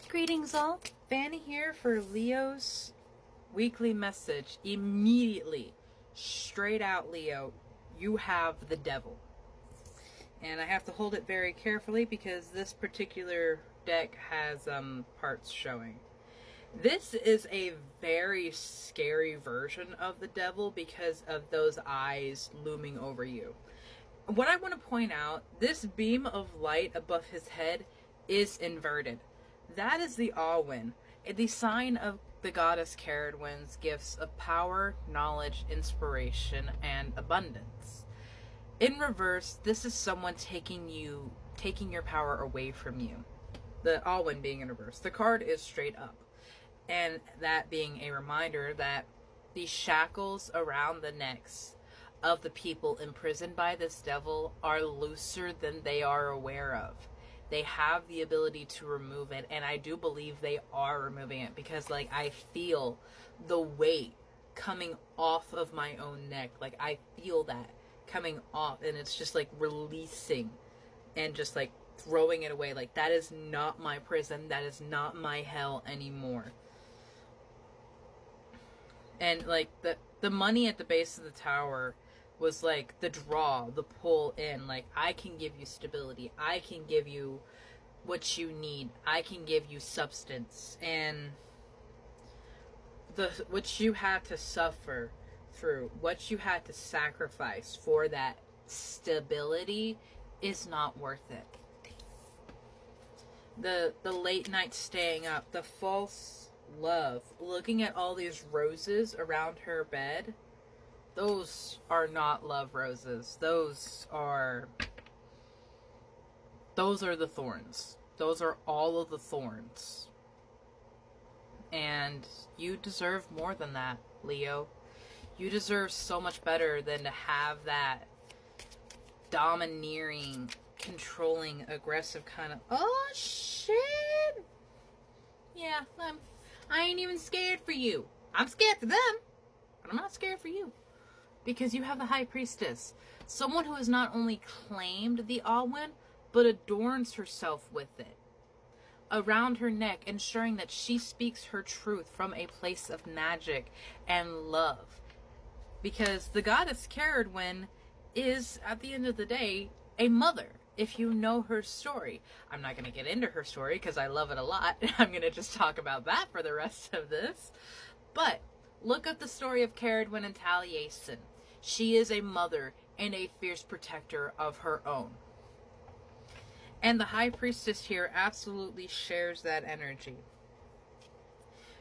Greetings all, Fanny here for Leo's weekly message. Immediately, straight out Leo, you have the devil. And I have to hold it very carefully because this particular deck has parts showing. This is a very scary version of the devil because of those eyes looming over you. What I want to point out, this beam of light above his head is inverted. That is the Alwyn, the sign of the goddess Caradwyn's gifts of power, knowledge, inspiration, and abundance. In reverse, this is someone taking your power away from you. The Alwyn being in reverse. The card is straight up. And that being a reminder that the shackles around the necks of the people imprisoned by this devil are looser than they are aware of. They have the ability to remove it, and I do believe they are removing it because, like, I feel the weight coming off of my own neck. Like, I feel that coming off, and it's just, like, releasing and just, like, throwing it away. Like, that is not my prison. That is not my hell anymore. And, like, the money at the base of the tower was like the draw, the pull in. Like, I can give you stability. I can give you what you need. I can give you substance. And what you had to suffer through, what you had to sacrifice for that stability is not worth it. The late night staying up, the false love, looking at all these roses around her bed, those are not love roses. Those are the thorns. Those are all of the thorns. And you deserve more than that, Leo. You deserve so much better than to have that domineering, controlling, aggressive kind of, oh shit! Yeah, I ain't even scared for you. I'm scared for them, but I'm not scared for you. Because you have the High Priestess. Someone who has not only claimed the Alwyn, but adorns herself with it. Around her neck, ensuring that she speaks her truth from a place of magic and love. Because the goddess Caradwyn is, at the end of the day, a mother. If you know her story. I'm not going to get into her story because I love it a lot. I'm going to just talk about that for the rest of this. But look at the story of Caradwyn and Taliesin. She is a mother and a fierce protector of her own. And the High Priestess here absolutely shares that energy.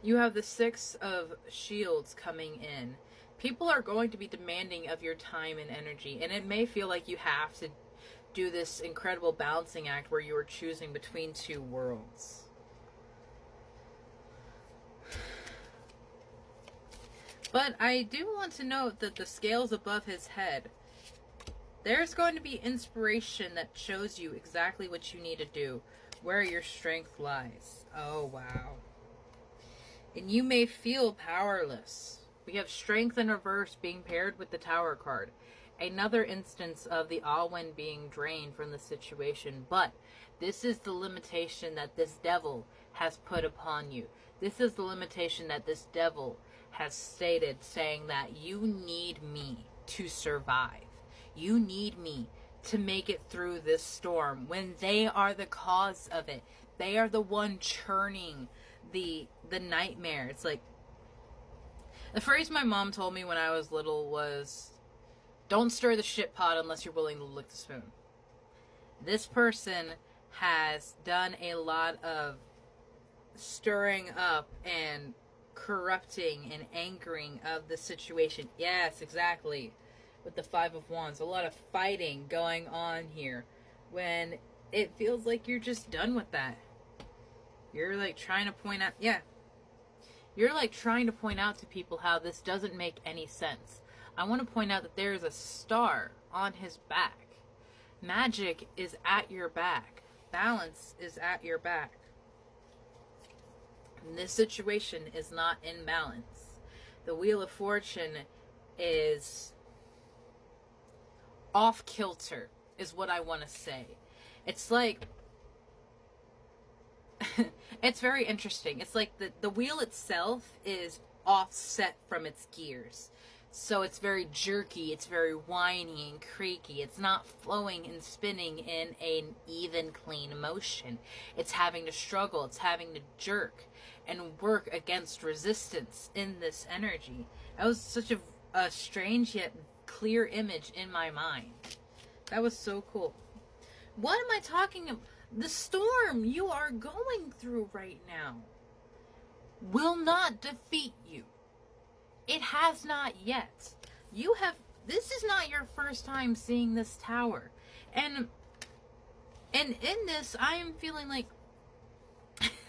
You have the Six of Shields coming in. People are going to be demanding of your time and energy, and it may feel like you have to do this incredible balancing act where you are choosing between two worlds. But I do want to note that the scales above his head, there's going to be inspiration that shows you exactly what you need to do, where your strength lies. Oh, wow. And you may feel powerless. We have strength in reverse being paired with the Tower card. Another instance of the Alwyn being drained from the situation. But this is the limitation that this devil has put upon you. This is the limitation that this devil has stated, saying that you need me to survive. You need me to make it through this storm when they are the cause of it. They are the one churning the nightmare. It's like, the phrase my mom told me when I was little was, don't stir the shit pot unless you're willing to lick the spoon. This person has done a lot of stirring up and corrupting and anchoring of the situation. Yes, exactly. With the Five of Wands. A lot of fighting going on here. When it feels like you're just done with that. You're like trying to point out, you're like trying to point out to people how this doesn't make any sense. I want to point out that there is a star on his back. Magic is at your back. Balance is at your back. And this situation is not in balance. The Wheel of Fortune is off kilter, is what I want to say. It's like it's very interesting. It's like the wheel itself is offset from its gears. So it's very jerky, it's very whiny and creaky. It's not flowing and spinning in an even, clean motion. It's having to struggle, it's having to jerk and work against resistance in this energy. That was such a strange yet clear image in my mind. That was so cool. What am I talking about? The storm you are going through right now will not defeat you. It has not yet. This is not your first time seeing this tower. And in this, I am feeling like,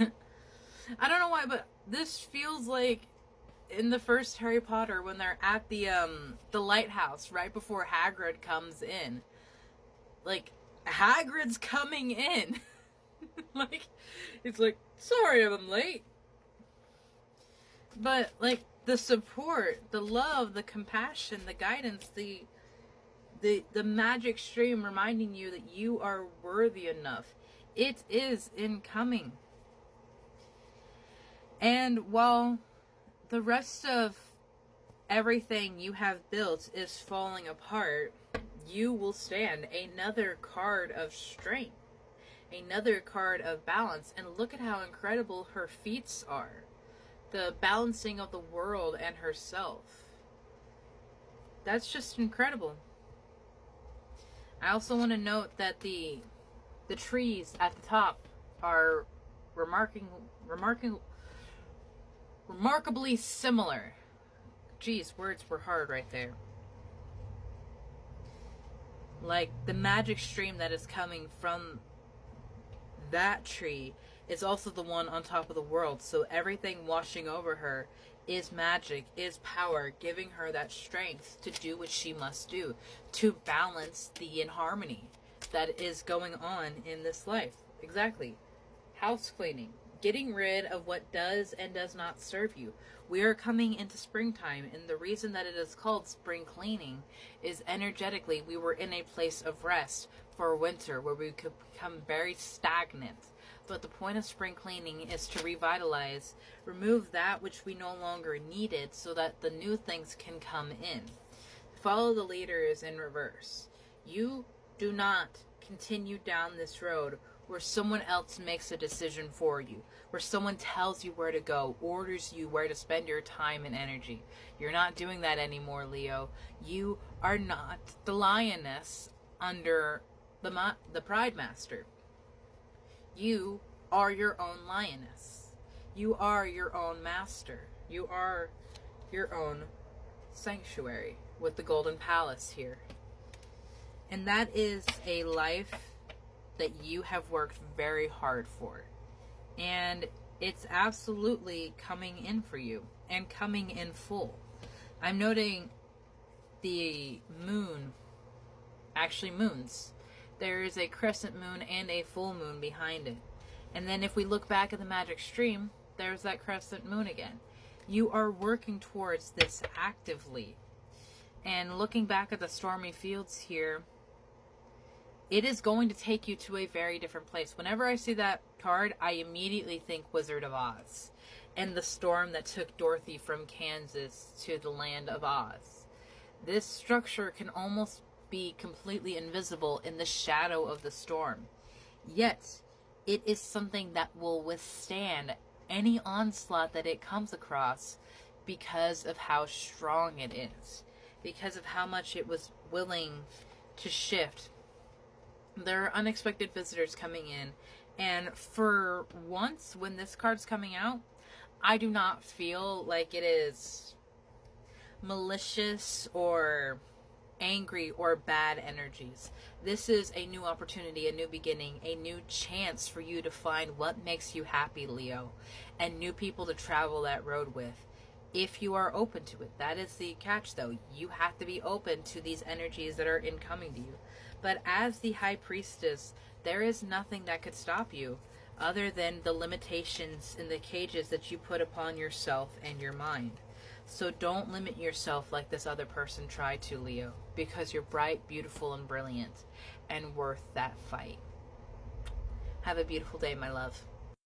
I don't know why, but this feels like in the first Harry Potter when they're at the lighthouse right before Hagrid comes in. Like, Hagrid's coming in. Like, it's like, sorry I'm late. But, like, the support, the love, the compassion, the guidance, the magic stream reminding you that you are worthy enough. It is incoming. And while the rest of everything you have built is falling apart, you will stand another card of strength, another card of balance. And look at how incredible her feats are. The balancing of the world and herself. That's just incredible. I also want to note that the trees at the top are remarkably similar. Geez, words were hard right there. Like, the magic stream that is coming from that tree is also the one on top of the world. So everything washing over her is magic, is power, giving her that strength to do what she must do, to balance the inharmony that is going on in this life. Exactly. House cleaning. Getting rid of what does and does not serve you. We are coming into springtime, and the reason that it is called spring cleaning is energetically we were in a place of rest for winter where we could become very stagnant. But the point of spring cleaning is to revitalize, remove that which we no longer needed so that the new things can come in. Follow the leaders in reverse. You do not continue down this road where someone else makes a decision for you, where someone tells you where to go, orders you where to spend your time and energy. You're not doing that anymore, Leo. You are not the lioness under the Pride Master. You are your own lioness. You are your own master. You are your own sanctuary with the Golden Palace here. And that is a life that you have worked very hard for. And it's absolutely coming in for you and coming in full. I'm noting the moon, actually moons. There is a crescent moon and a full moon behind it. And then if we look back at the magic stream, there's that crescent moon again. You are working towards this actively. And looking back at the stormy fields here, it is going to take you to a very different place. Whenever I see that card, I immediately think Wizard of Oz and the storm that took Dorothy from Kansas to the land of Oz. This structure can almost be completely invisible in the shadow of the storm. Yet, it is something that will withstand any onslaught that it comes across because of how strong it is. Because of how much it was willing to shift. There are unexpected visitors coming in. And for once, when this card's coming out, I do not feel like it is malicious or angry or bad energies. This is a new opportunity, a new beginning, a new chance for you to find what makes you happy, Leo, and new people to travel that road with. If you are open to it. That is the catch, though. You have to be open to these energies that are incoming to you. But as the High Priestess, there is nothing that could stop you other than the limitations and the cages that you put upon yourself and your mind. So don't limit yourself like this other person tried to, Leo, because you're bright, beautiful, and brilliant, and worth that fight. Have a beautiful day, my love.